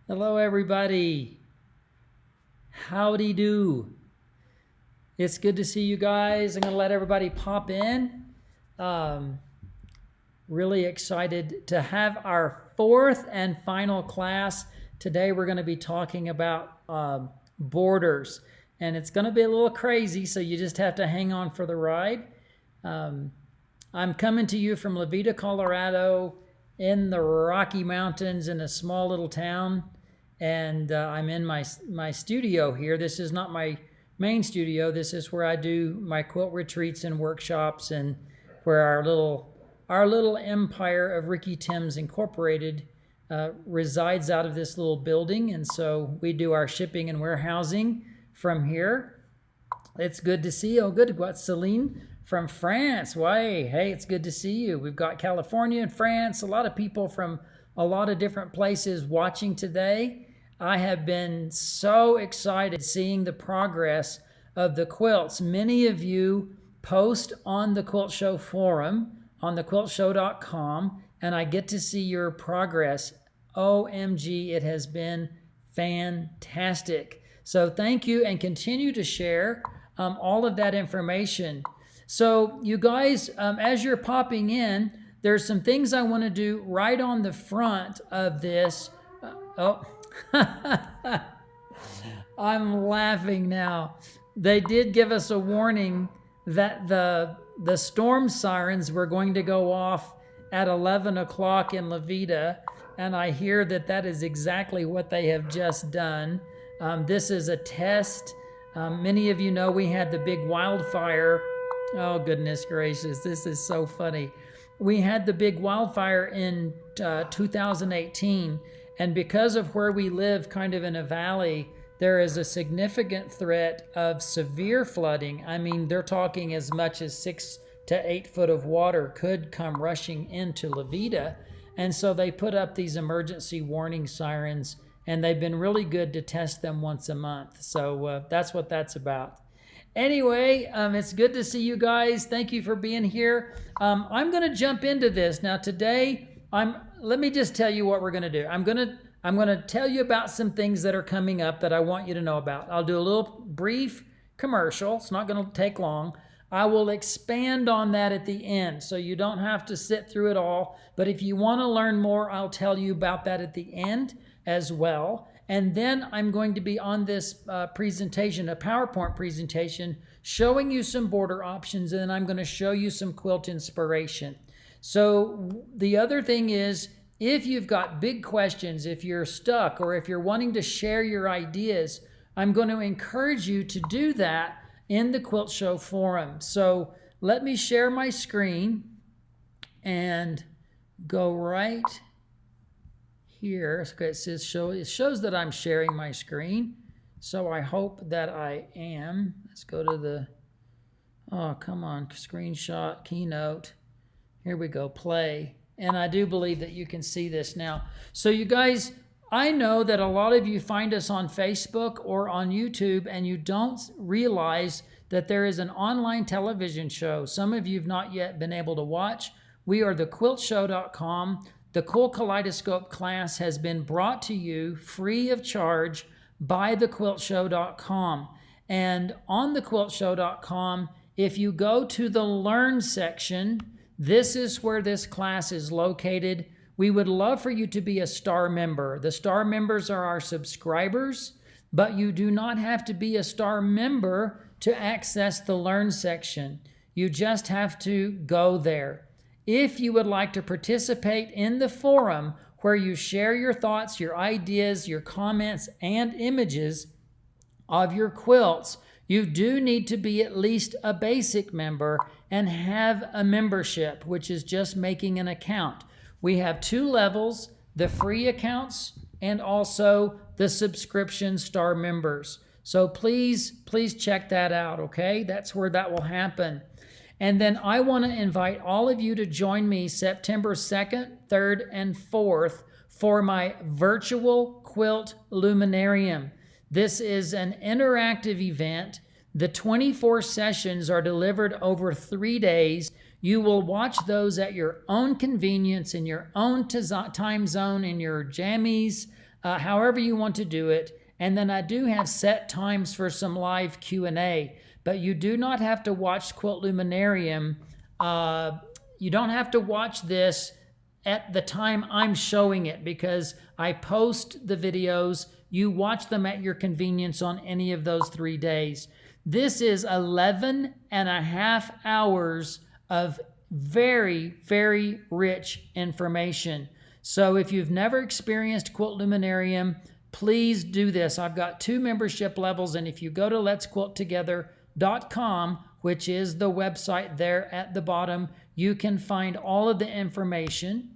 Hello, everybody. Howdy do. It's good to see you guys. I'm going to let everybody pop in. Really excited to have our fourth and final class. Today we're going to be talking about borders. And it's going to be a little crazy, so you just have to hang on for the ride. I'm coming to you from Levita, Colorado, in the Rocky Mountains in a small little town. And I'm in my studio here. This is not my main studio. This is where I do my quilt retreats and workshops, and where our little empire of Ricky Timms Incorporated resides out of this little building. And so we do our shipping and warehousing from here. It's good to see you. Oh, good. We've got Celine from France. Why? Hey, it's good to see you. We've got California and France, a lot of people from a lot of different places watching today. I have been so excited seeing the progress of the quilts. Many of you post on the Quilt Show forum on thequiltshow.com, and I get to see your progress. OMG, it has been fantastic. So thank you, and continue to share all of that information. So you guys, as you're popping in, there's some things I want to do right on the front of this. I'm laughing now. They did give us a warning that the storm sirens were going to go off at 11 o'clock in Levita, and I hear that is exactly what they have just done. This is a test. Many of you know we had the big wildfire. Oh, goodness gracious, this is so funny. We had the big wildfire in 2018, and because of where we live, kind of in a valley, there is a significant threat of severe flooding. I mean, they're talking as much as 6 to 8 foot of water could come rushing into Levita. And so they put up these emergency warning sirens, and they've been really good to test them once a month. So that's what that's about. Anyway, it's good to see you guys. Thank you for being here. I'm going to jump into this. Now today, let me just tell you what we're going to do. I'm going to tell you about some things that are coming up that I want you to know about. I'll do a little brief commercial. It's not going to take long. I will expand on that at the end, so you don't have to sit through it all. But if you want to learn more, I'll tell you about that at the end as well. And then I'm going to be on this presentation, a PowerPoint presentation, showing you some border options, and then I'm going to show you some quilt inspiration. So the other thing is, if you've got big questions, if you're stuck, or if you're wanting to share your ideas, I'm going to encourage you to do that in the Quilt Show forum. So let me share my screen and go right here. Okay, it says show. It shows that I'm sharing my screen. So I hope that I am. Let's go to the, oh, come on, screenshot, keynote. Here we go, play. And I do believe that you can see this now. So you guys, I know that a lot of you find us on Facebook or on YouTube, and you don't realize that there is an online television show. Some of you have not yet been able to watch. We are thequiltshow.com. The Kool Kaleidoscope class has been brought to you free of charge by thequiltshow.com. And on thequiltshow.com, if you go to the Learn section, this is where this class is located. We would love for you to be a star member. The star members are our subscribers, but you do not have to be a star member to access the Learn section. You just have to go there. If you would like to participate in the forum where you share your thoughts, your ideas, your comments, and images of your quilts, you do need to be at least a basic member and have a membership, which is just making an account. We have 2 levels, the free accounts and also the subscription star members. So please check that out, okay? That's where that will happen. And then I want to invite all of you to join me September 2nd, 3rd, and 4th for my virtual quilt Luminarium. This is an interactive event. The 24 sessions are delivered over 3 days. You will watch those at your own convenience, in your own time zone, in your jammies, however you want to do it. And then I do have set times for some live Q&A, but you do not have to watch Quilt Luminarium. You don't have to watch this at the time I'm showing it, because I post the videos. You watch them at your convenience on any of those 3 days. This is 11 and a half hours of very, very rich information. So if you've never experienced Quilt Luminarium, please do this. I've got 2 membership levels, and if you go to letsquilttogether.com, which is the website there at the bottom, you can find all of the information.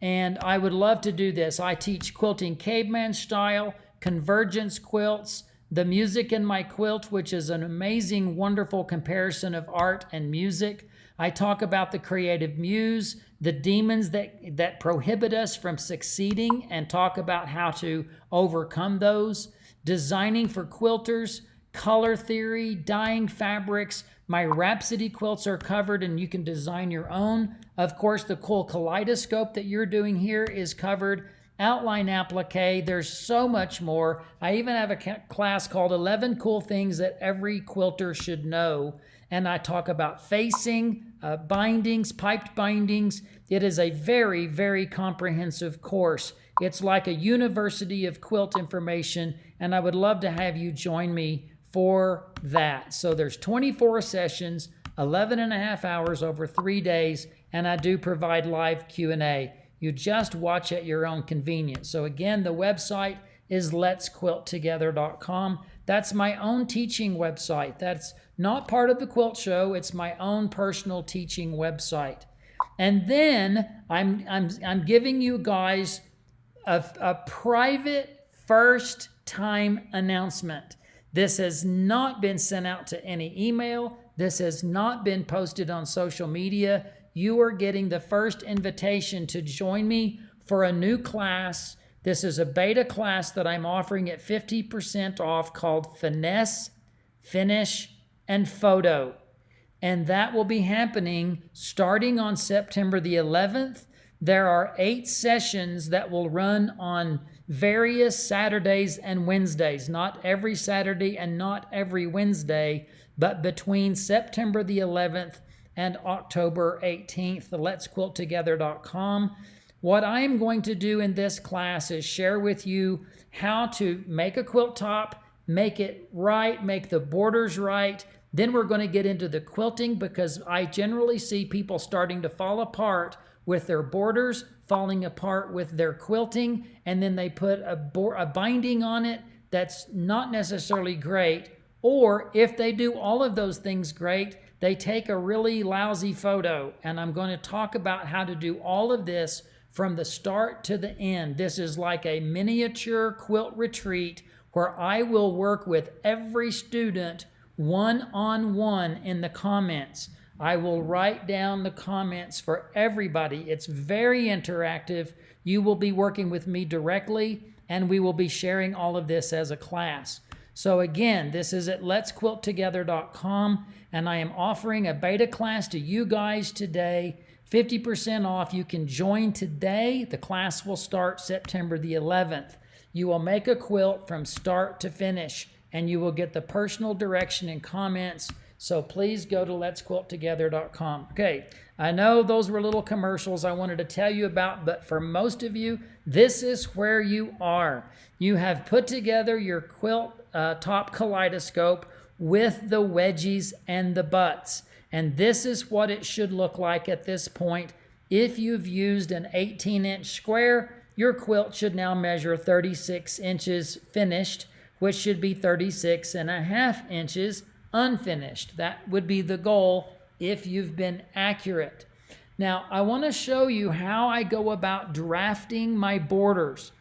And I would love to do this. I teach quilting caveman style, convergence quilts, the music in my quilt, which is an amazing, wonderful comparison of art and music. I talk about the creative muse, the demons that prohibit us from succeeding, and talk about how to overcome those. Designing for quilters, color theory, dyeing fabrics. My Rhapsody quilts are covered, and you can design your own. Of course, the Kool Kaleidoscope that you're doing here is covered. Outline applique. There's so much more. I even have a class called 11 Cool Things That Every Quilter Should Know. And I talk about facing, bindings, piped bindings. It is a very, very comprehensive course. It's like a university of quilt information, and I would love to have you join me for that. So there's 24 sessions, 11 and a half hours over 3 days, and I do provide live Q&A. You just watch at your own convenience. So again, the website is letsquilttogether.com. That's my own teaching website. That's not part of the Quilt Show. It's my own personal teaching website. And then I'm giving you guys a private first time announcement. This has not been sent out to any email. This has not been posted on social media. You are getting the first invitation to join me for a new class. This is a beta class that I'm offering at 50% off called Finesse, Finish, and Photo. And that will be happening starting on September the 11th. There are 8 sessions that will run on various Saturdays and Wednesdays, not every Saturday and not every Wednesday, but between September the 11th and October 18th, the letsquilttogether.com. What I'm going to do in this class is share with you how to make a quilt top, make it right, make the borders right. Then we're going to get into the quilting, because I generally see people starting to fall apart with their borders, falling apart with their quilting, and then they put a binding on it that's not necessarily great. Or if they do all of those things great, they take a really lousy photo. And I'm going to talk about how to do all of this from the start to the end. This is like a miniature quilt retreat where I will work with every student one-on-one in the comments. I will write down the comments for everybody. It's very interactive. You will be working with me directly, and we will be sharing all of this as a class. So again, this is at letsquilttogether.com, and I am offering a beta class to you guys today, 50% off. You can join today. The class will start September the 11th. You will make a quilt from start to finish, and you will get the personal direction and comments. So please go to letsquilttogether.com. Okay, I know those were little commercials I wanted to tell you about, but for most of you, this is where you are. You have put together your quilt top kaleidoscope with the wedgies and the butts. And this is what it should look like at this point. If you've used an 18-inch square, your quilt should now measure 36 inches finished, which should be 36 and a half inches unfinished. That would be the goal if you've been accurate. Now, I want to show you how I go about drafting my borders.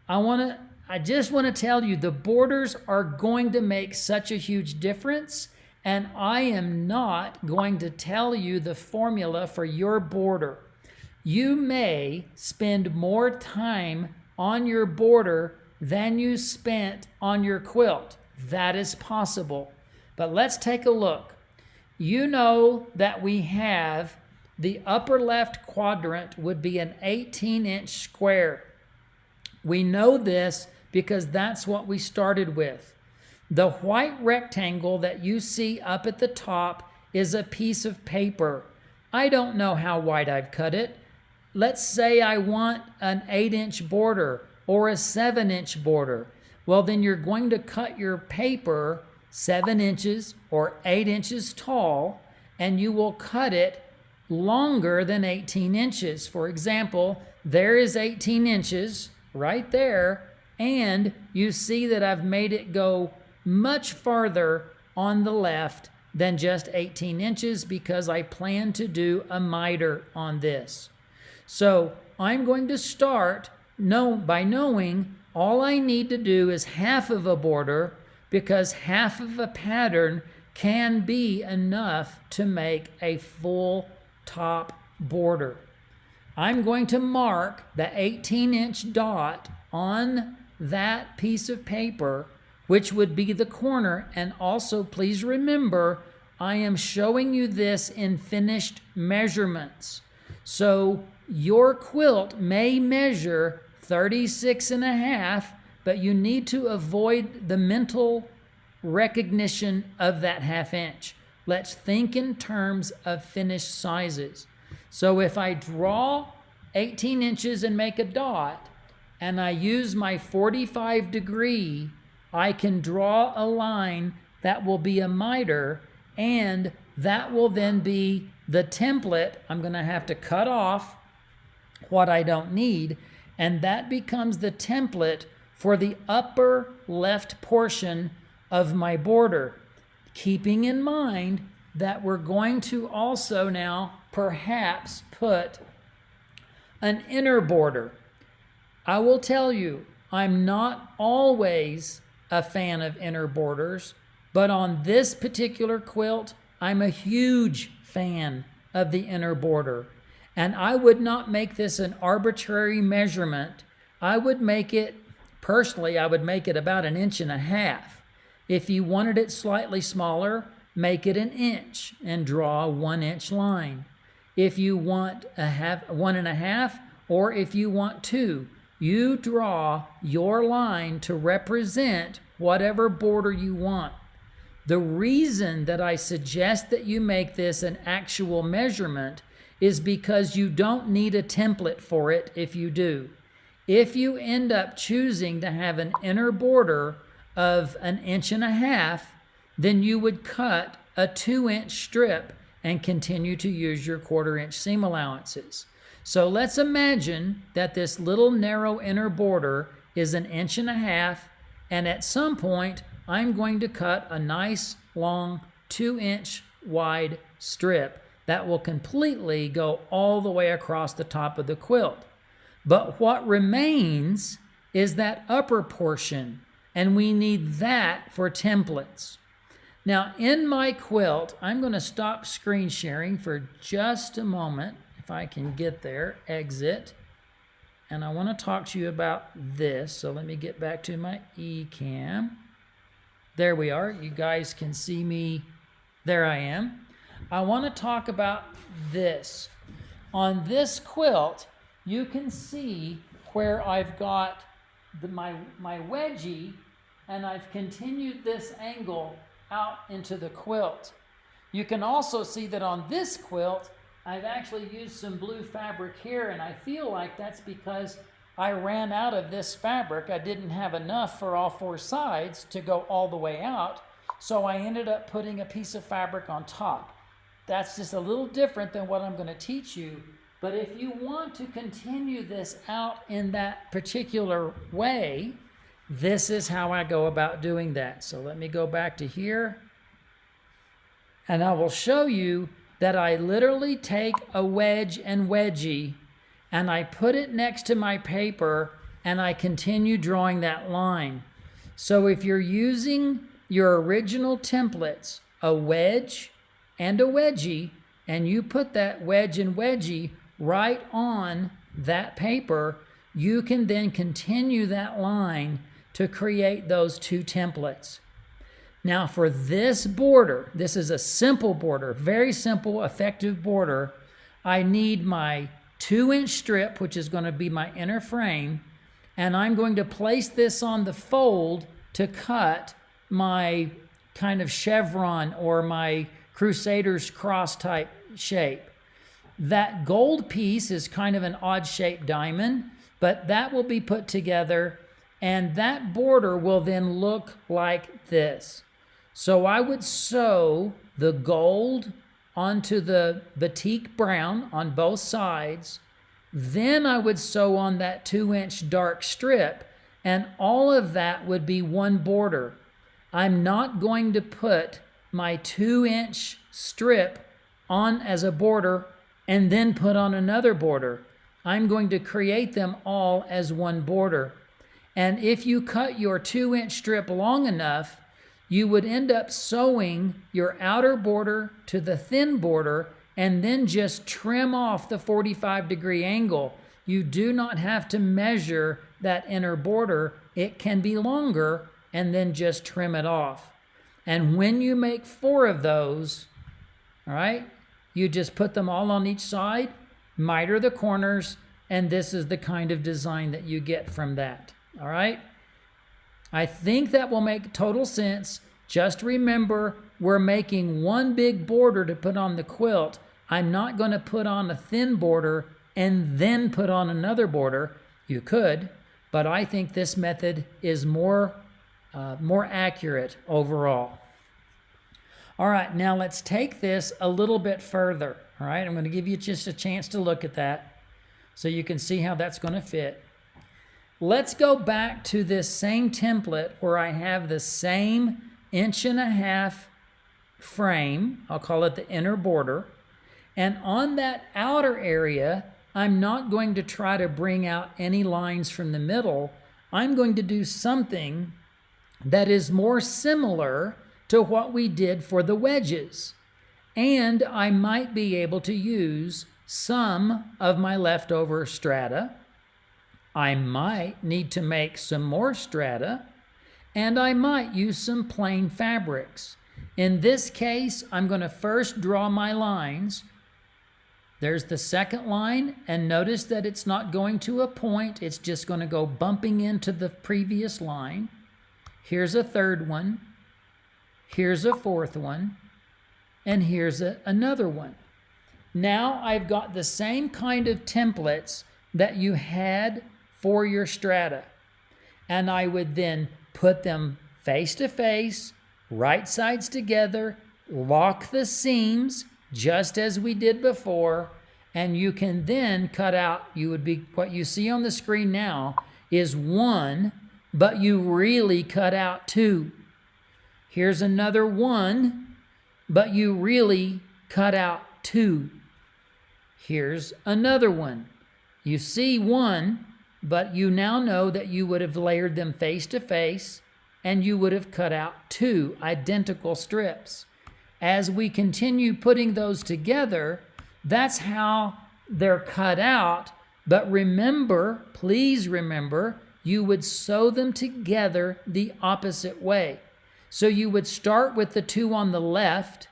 I just want to tell you, the borders are going to make such a huge difference, and I am not going to tell you the formula for your border. You may spend more time on your border than you spent on your quilt. That is possible. But let's take a look. You know that we have the upper left quadrant would be an 18-inch square. We know this because that's what we started with. The white rectangle that you see up at the top is a piece of paper. I don't know how wide I've cut it. Let's say I want an 8-inch border or a 7-inch border. Well, then you're going to cut your paper 7 inches or 8 inches tall, and you will cut it longer than 18 inches. For example, there is 18 inches right there, and you see that I've made it go much farther on the left than just 18 inches because I plan to do a miter on this. So I'm going to start by knowing all I need to do is half of a border, because half of a pattern can be enough to make a full top border. I'm going to mark the 18-inch dot on that piece of paper, which would be the corner. And also, please remember, I am showing you this in finished measurements. So your quilt may measure 36.5, but you need to avoid the mental recognition of that ½ inch. Let's think in terms of finished sizes. So if I draw 18 inches and make a dot, and I use my 45 degree, I can draw a line that will be a miter, and that will then be the template. I'm going to have to cut off what I don't need, and that becomes the template for the upper left portion of my border, keeping in mind that we're going to also now perhaps put an inner border. I will tell you, I'm not always a fan of inner borders, but on this particular quilt, I'm a huge fan of the inner border. And I would not make this an arbitrary measurement. I would make it, personally, I would make it about 1.5 inches. If you wanted it slightly smaller, make it 1 inch and draw a 1-inch line. If you want 1.5, or if you want 2, you draw your line to represent whatever border you want. The reason that I suggest that you make this an actual measurement is because you don't need a template for it if you do. If you end up choosing to have an inner border of 1.5 inches, then you would cut a 2-inch strip and continue to use your 1/4 inch seam allowances. So let's imagine that this little narrow inner border is 1.5 inches, and at some point I'm going to cut a nice long 2-inch wide strip that will completely go all the way across the top of the quilt. But what remains is that upper portion, and we need that for templates. Now in my quilt, I'm going to stop screen sharing for just a moment, if I can get there, exit. And I want to talk to you about this. So let me get back to my eCam. There we are. You guys can see me. There I am. I want to talk about this. On this quilt, you can see where I've got my wedgie, and I've continued this angle out into the quilt. You can also see that on this quilt, I've actually used some blue fabric here, and I feel like that's because I ran out of this fabric. I didn't have enough for all 4 sides to go all the way out, so I ended up putting a piece of fabric on top. That's just a little different than what I'm going to teach you, but if you want to continue this out in that particular way, this is how I go about doing that. So let me go back to here, and I will show you that I literally take a wedge and wedgie, and I put it next to my paper, and I continue drawing that line. So if you're using your original templates, a wedge and a wedgie, and you put that wedge and wedgie right on that paper, you can then continue that line to create those 2 templates. Now for this border, this is a simple border, very simple, effective border. I need my 2-inch strip, which is going to be my inner frame, and I'm going to place this on the fold to cut my kind of chevron or my Crusader's cross type shape. That gold piece is kind of an odd shaped diamond, but that will be put together, and that border will then look like this. So I would sew the gold onto the batik brown on both sides. Then I would sew on that 2-inch dark strip, and all of that would be one border. I'm not going to put my 2-inch strip on as a border and then put on another border. I'm going to create them all as one border. And if you cut your 2-inch strip long enough, you would end up sewing your outer border to the thin border and then just trim off the 45-degree angle. You do not have to measure that inner border. It can be longer, and then just trim it off. And when you make 4 of those, all right, you just put them all on each side, miter the corners, and this is the kind of design that you get from that. All right? I think that will make total sense. Just remember, we're making one big border to put on the quilt. I'm not going to put on a thin border and then put on another border. You could, but I think this method is more accurate overall. All right, now let's take this a little bit further. All right, I'm going to give you just a chance to look at that so you can see how that's going to fit. Let's go back to this same template where I have the same 1.5-inch frame. I'll call it the inner border. And on that outer area, I'm not going to try to bring out any lines from the middle. I'm going to do something that is more similar to what we did for the wedges. And I might be able to use some of my leftover strata. I might need to make some more strata, and I might use some plain fabrics. In this case, I'm going to first draw my lines. There's the second line, and notice that it's not going to a point. It's just going to go bumping into the previous line. Here's a third one. Here's a fourth one. And here's another one. Now I've got the same kind of templates that you had for your strata. And I would then put them face to face, right sides together, lock the seams just as we did before, and you can then cut out, what you see on the screen now is 1, but you really cut out 2. Here's another 1, but you really cut out 2. Here's another one. You see 1, but you now know that you would have layered them face to face, and you would have cut out 2 identical strips. As we continue putting those together, that's how they're cut out. But remember, please remember, you would sew them together the opposite way. So you would start with the 2 on the left,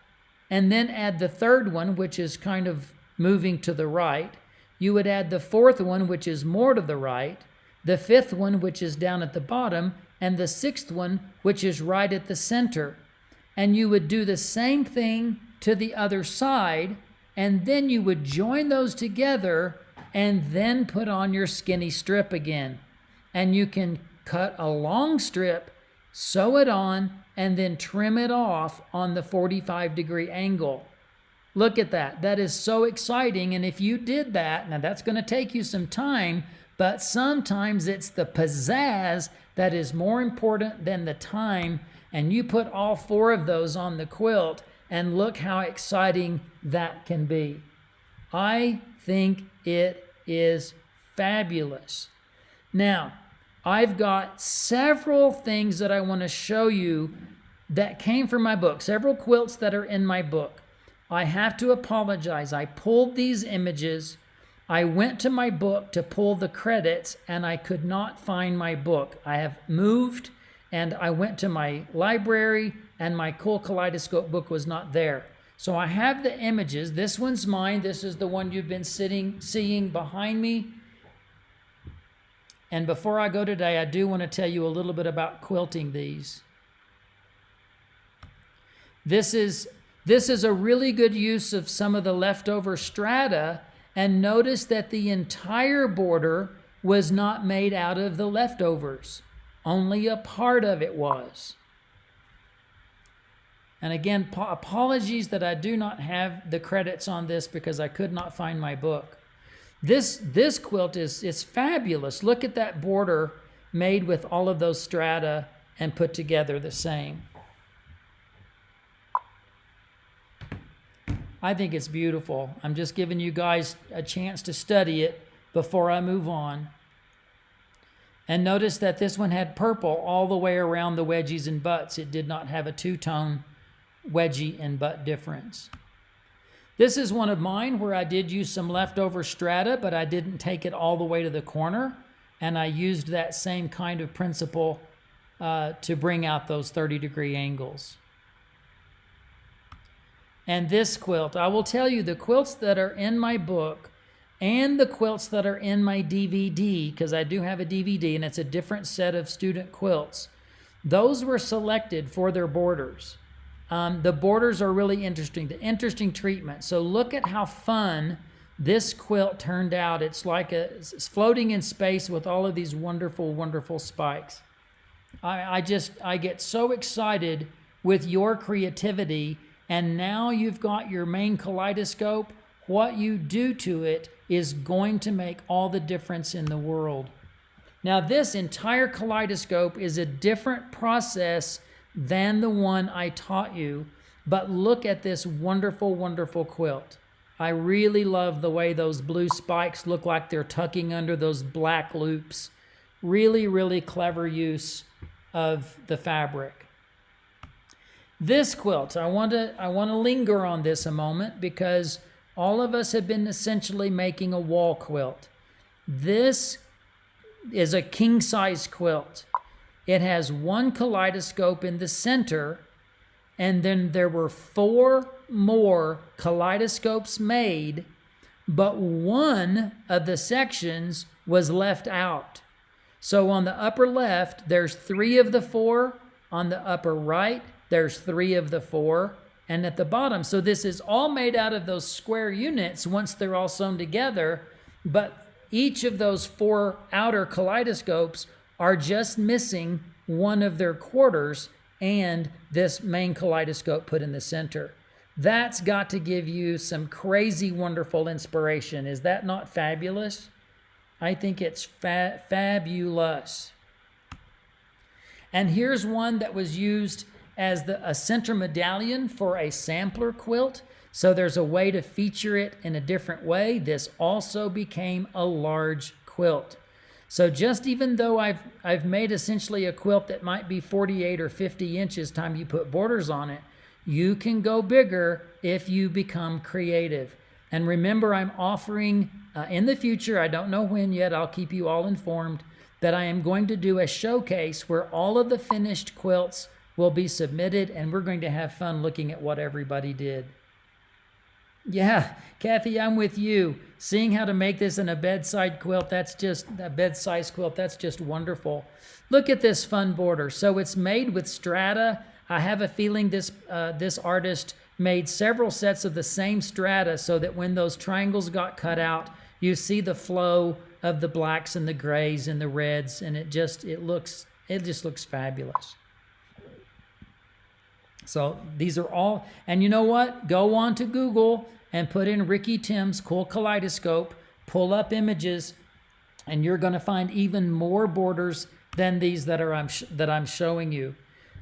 and then add the third one, which is kind of moving to the right. You would add the fourth one, which is more to the right, the fifth one, which is down at the bottom, and the sixth one, which is right at the center. And you would do the same thing to the other side, and then you would join those together and then put on your skinny strip again. And you can cut a long strip, sew it on, and then trim it off on the 45-degree angle. Look at that. That is so exciting. And if you did that, now that's going to take you some time, but sometimes it's the pizzazz that is more important than the time. And you put all 4 of those on the quilt, and look how exciting that can be. I think it is fabulous. Now, I've got several things that I want to show you that came from my book, several quilts that are in my book. I have to apologize. I pulled these images. I went to my book to pull the credits, and I could not find my book. I have moved, and I went to my library, and my Kool Kaleidoscope book was not there. So I have the images. This one's mine. This is the one you've been seeing behind me. And before I go today, I do want to tell you a little bit about quilting these. This is a really good use of some of the leftover strata, and notice that the entire border was not made out of the leftovers. Only a part of it was. And again, apologies that I do not have the credits on this because I could not find my book. This quilt is fabulous. Look at that border made with all of those strata and put together the same. I think it's beautiful. I'm just giving you guys a chance to study it before I move on. And notice that this one had purple all the way around the wedgies and butts. It did not have a two-tone wedgie and butt difference. This is one of mine where I did use some leftover strata, but I didn't take it all the way to the corner. And I used that same kind of principle to bring out those 30-degree angles. And this quilt, I will tell you, the quilts that are in my book and the quilts that are in my DVD, because I do have a DVD and it's a different set of student quilts, those were selected for their borders. The borders are really interesting, the interesting treatment. So look at how fun this quilt turned out. It's like it's floating in space with all of these wonderful, wonderful spikes. I get so excited with your creativity. And now you've got your main kaleidoscope. What you do to it is going to make all the difference in the world. Now, this entire kaleidoscope is a different process than the one I taught you, but look at this wonderful, wonderful quilt. I really love the way those blue spikes look like they're tucking under those black loops. Really, really clever use of the fabric. This quilt, I want to linger on this a moment because all of us have been essentially making a wall quilt. This is a king-size quilt. It has one kaleidoscope in the center, and then there were 4 more kaleidoscopes made, but one of the sections was left out. So on the upper left, there's 3 of the 4. On the upper right, there's 3 of the 4, and at the bottom. So this is all made out of those square units once they're all sewn together, but each of those 4 outer kaleidoscopes are just missing one of their quarters and this main kaleidoscope put in the center. That's got to give you some crazy, wonderful inspiration. Is that not fabulous? I think it's fabulous. And here's one that was used as a center medallion for a sampler quilt. So there's a way to feature it in a different way. This also became a large quilt. So just even though I've made essentially a quilt that might be 48 or 50 inches time you put borders on it, you can go bigger if you become creative. And remember, I'm offering in the future, I don't know when yet, I'll keep you all informed, that I am going to do a showcase where all of the finished quilts will be submitted, and we're going to have fun looking at what everybody did. Yeah, Kathy, I'm with you. Seeing how to make this in a bedside quilt, that's just a bed-size quilt, that's just wonderful. Look at this fun border. So it's made with strata. I have a feeling this artist made several sets of the same strata so that when those triangles got cut out, you see the flow of the blacks and the grays and the reds, and it just looks fabulous. So these are all, and you know what? Go on to Google and put in Ricky Tim's Kool Kaleidoscope, pull up images, and you're going to find even more borders than these that I'm showing you.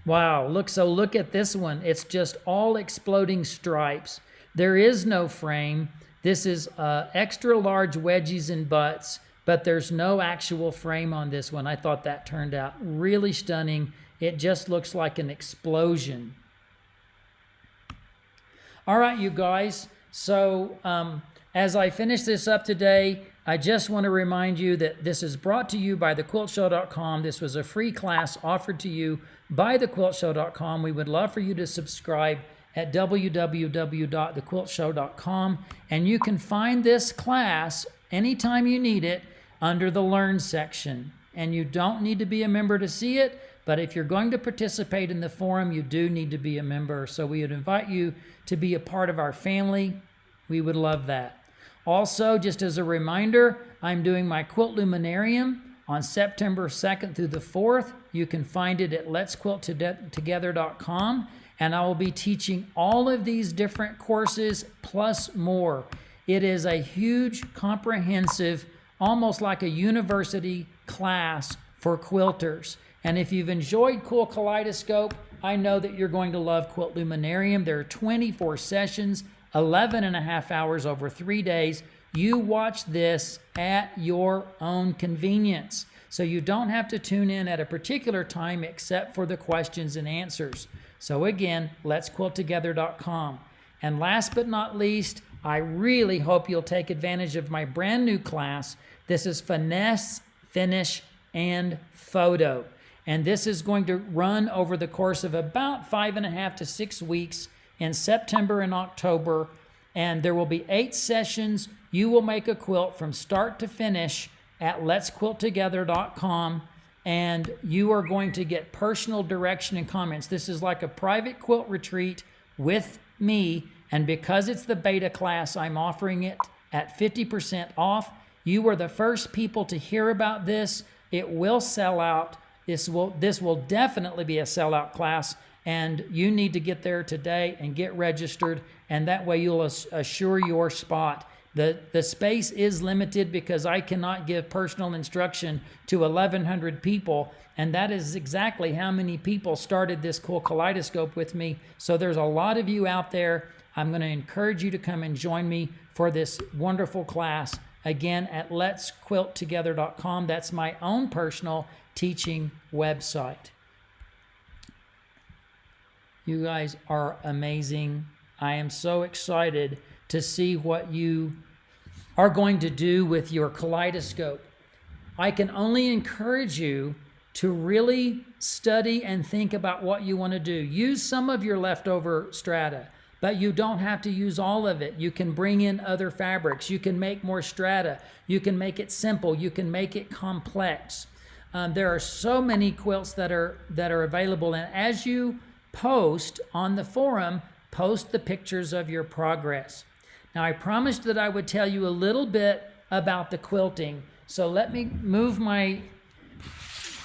Wow, look at this one. It's just all exploding stripes. There is no frame. This is extra large wedgies and butts, but there's no actual frame on this one. I thought that turned out really stunning. It just looks like an explosion. All right, you guys. So as I finish this up today, I just want to remind you that this is brought to you by thequiltshow.com. This was a free class offered to you by thequiltshow.com. We would love for you to subscribe at www.thequiltshow.com, and you can find this class anytime you need it under the Learn section. And you don't need to be a member to see it, but if you're going to participate in the forum, you do need to be a member. So we would invite you to be a part of our family. We would love that. Also, just as a reminder, I'm doing my Quilt Luminarium on September 2nd through the 4th. You can find it at letsquilttogether.com, and I will be teaching all of these different courses plus more. It is a huge, comprehensive, almost like a university class for quilters. And if you've enjoyed Kool Kaleidoscope, I know that you're going to love Quilt Luminarium. There are 24 sessions, 11 and a half hours over 3 days. You watch this at your own convenience. So you don't have to tune in at a particular time except for the questions and answers. So again, letsquilttogether.com. And last but not least, I really hope you'll take advantage of my brand new class. This is Finesse, Finish, and Photo. And this is going to run over the course of about 5.5 to 6 weeks in September and October. And there will be 8 sessions. You will make a quilt from start to finish at letsquilttogether.com. And you are going to get personal direction and comments. This is like a private quilt retreat with me. And because it's the beta class, I'm offering it at 50% off. You were the first people to hear about this. It will sell out. This will definitely be a sellout class, and you need to get there today and get registered, and that way you'll assure your spot. The space is limited because I cannot give personal instruction to 1,100 people, and that is exactly how many people started this Kool Kaleidoscope with me. So there's a lot of you out there. I'm going to encourage you to come and join me for this wonderful class. Again, at letsquilttogether.com. That's my own personal teaching website. You guys are amazing. I am so excited to see what you are going to do with your kaleidoscope. I can only encourage you to really study and think about what you want to do. Use some of your leftover strata, but you don't have to use all of it. You can bring in other fabrics. You can make more strata. You can make it simple. You can make it complex. There are so many quilts that are available. And as you post on the forum, post the pictures of your progress. Now, I promised that I would tell you a little bit about the quilting. So let me move my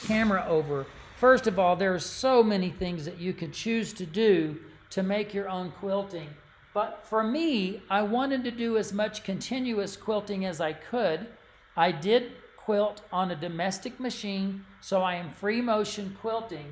camera over. First of all, there are so many things that you could choose to do to make your own quilting. But for me, I wanted to do as much continuous quilting as I could. I did quilt on a domestic machine, so I am free motion quilting.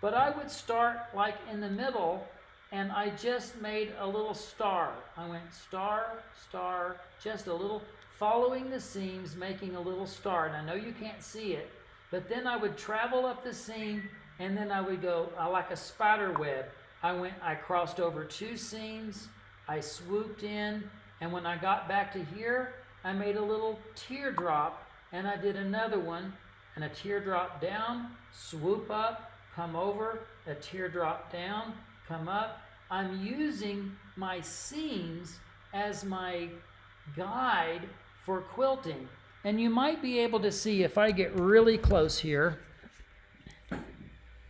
But I would start like in the middle, and I just made a little star. I went star, star, just a little, following the seams, making a little star. And I know you can't see it, but then I would travel up the seam, and then I would go like a spider web. I crossed over 2 seams, I swooped in, and when I got back to here, I made a little teardrop, and I did another one, and a teardrop down, swoop up, come over, a teardrop down, come up. I'm using my seams as my guide for quilting. And you might be able to see if I get really close here.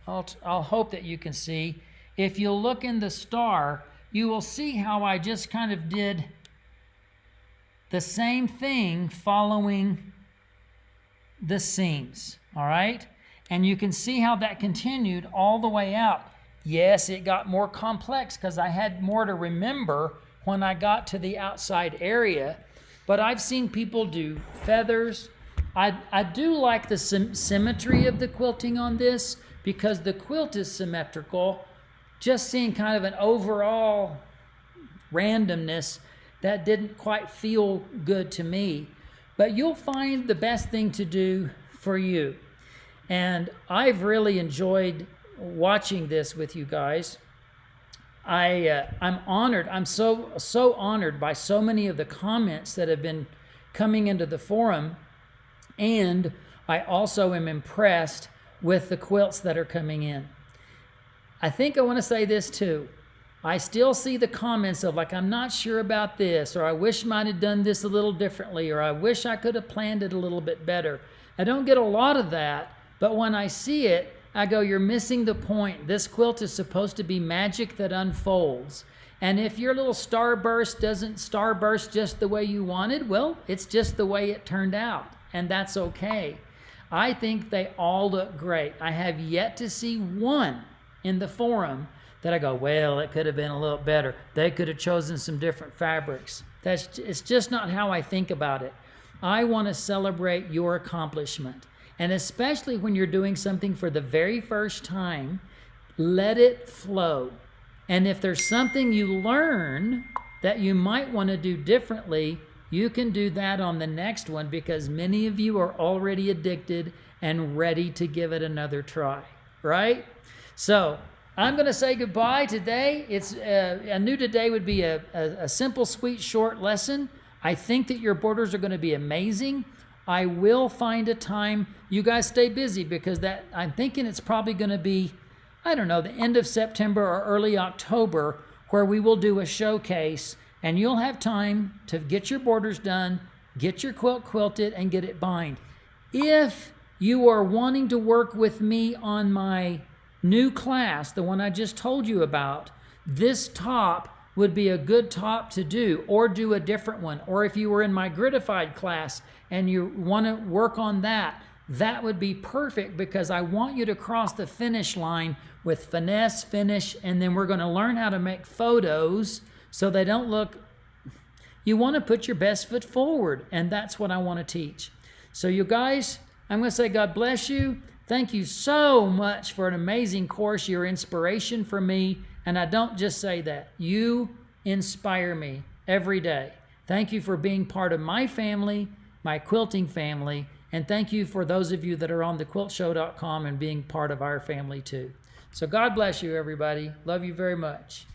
I'll hope that you can see. If you'll look in the star, you will see how I just kind of did the same thing following the seams, all right? And you can see how that continued all the way out. Yes, it got more complex because I had more to remember when I got to the outside area, but I've seen people do feathers. I do like the symmetry of the quilting on this because the quilt is symmetrical. Just seeing kind of an overall randomness that didn't quite feel good to me. But you'll find the best thing to do for you. And I've really enjoyed watching this with you guys. I'm honored. I'm so honored by so many of the comments that have been coming into the forum. And I also am impressed with the quilts that are coming in. I think I want to say this too. I still see the comments of like, I'm not sure about this, or I wish I might have done this a little differently, or I wish I could have planned it a little bit better. I don't get a lot of that, but when I see it, I go, you're missing the point. This quilt is supposed to be magic that unfolds. And if your little starburst doesn't starburst just the way you wanted, well, it's just the way it turned out, and that's okay. I think they all look great. I have yet to see one in the forum that I go, well, it could have been a little better. They could have chosen some different fabrics. It's just not how I think about it. I want to celebrate your accomplishment. And especially when you're doing something for the very first time, let it flow. And if there's something you learn that you might want to do differently, you can do that on the next one, because many of you are already addicted and ready to give it another try, right? So I'm going to say goodbye today. I knew today would be a simple, sweet, short lesson. I think that your borders are going to be amazing. I will find a time. You guys stay busy, because I'm thinking it's probably going to be, I don't know, the end of September or early October, where we will do a showcase, and you'll have time to get your borders done, get your quilt quilted, and get it bind. If you are wanting to work with me on my new class, the one I just told you about, this top would be a good top to do, or do a different one. Or if you were in my Gridified class and you want to work on that, that would be perfect, because I want you to cross the finish line with finesse, finish, and then we're going to learn how to make photos so they don't look... You want to put your best foot forward, and that's what I want to teach. So you guys, I'm going to say God bless you. Thank you so much for an amazing course. You're inspiration for me, and I don't just say that. You inspire me every day. Thank you for being part of my family, my quilting family, and thank you for those of you that are on thequiltshow.com and being part of our family too. So God bless you, everybody. Love you very much.